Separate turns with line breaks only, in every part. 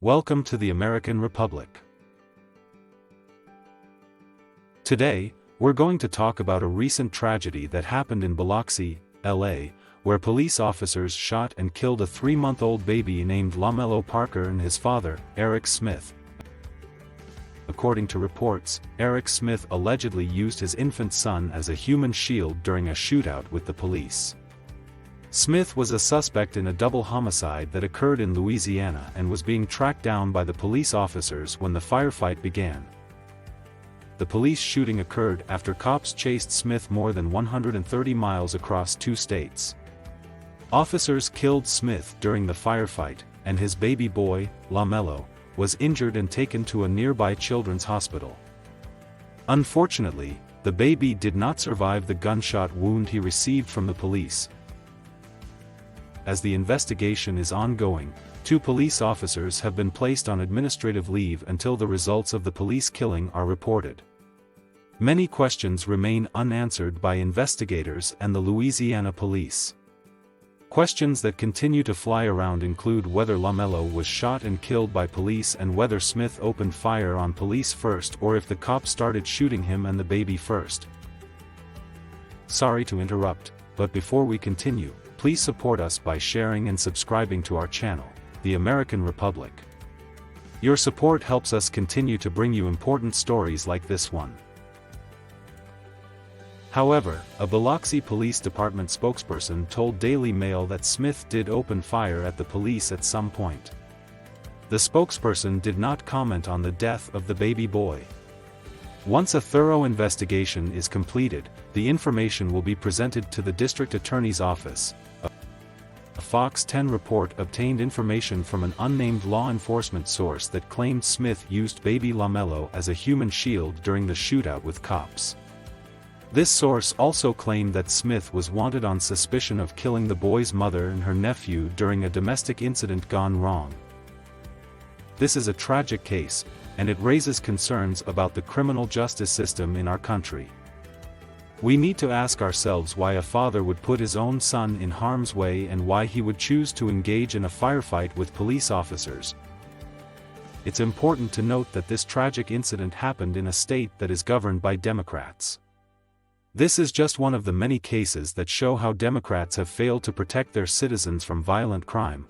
Welcome to the American Republic. Today, we're going to talk about a recent tragedy that happened in Biloxi, LA, where police officers shot and killed a 3-month-old baby named LaMelo Parker and his father, Eric Smith. According to reports, Eric Smith allegedly used his infant son as a human shield during a shootout with the police. Smith was a suspect in a double homicide that occurred in Louisiana and was being tracked down by the police officers when the firefight began. The police shooting occurred after cops chased Smith more than 130 miles across 2 states. Officers killed Smith during the firefight, and his baby boy, LaMelo, was injured and taken to a nearby children's hospital. Unfortunately, the baby did not survive the gunshot wound he received from the police. As the investigation is ongoing, 2 police officers have been placed on administrative leave until the results of the police killing are reported. Many questions remain unanswered by investigators and the Louisiana police. Questions that continue to fly around include whether LaMelo was shot and killed by police and whether Smith opened fire on police first or if the cops started shooting him and the baby first. Sorry to interrupt, but before we continue, please support us by sharing and subscribing to our channel, The American Republic. Your support helps us continue to bring you important stories like this one. However, a Biloxi Police Department spokesperson told Daily Mail that Smith did open fire at the police at some point. The spokesperson did not comment on the death of the baby boy. Once a thorough investigation is completed, the information will be presented to the district attorney's office. A Fox 10 report obtained information from an unnamed law enforcement source that claimed Smith used baby LaMelo as a human shield during the shootout with cops. This source also claimed that Smith was wanted on suspicion of killing the boy's mother and her nephew during a domestic incident gone wrong. This is a tragic case, and it raises concerns about the criminal justice system in our country. We need to ask ourselves why a father would put his own son in harm's way and why he would choose to engage in a firefight with police officers. It's important to note that this tragic incident happened in a state that is governed by Democrats. This is just one of the many cases that show how Democrats have failed to protect their citizens from violent crime.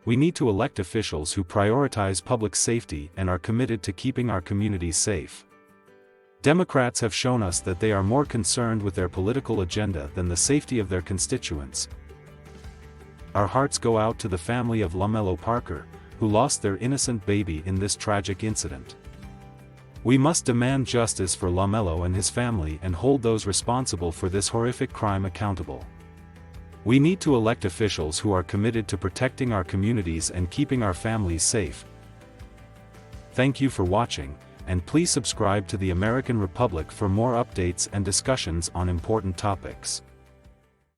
We need to elect officials who prioritize public safety and are committed to keeping our communities safe. Democrats have shown us that they are more concerned with their political agenda than the safety of their constituents. Our hearts go out to the family of LaMelo Parker, who lost their innocent baby in this tragic incident. We must demand justice for LaMelo and his family and hold those responsible for this horrific crime accountable. We need to elect officials who are committed to protecting our communities and keeping our families safe. Thank you for watching, and please subscribe to the American Republic for more updates and discussions on important topics.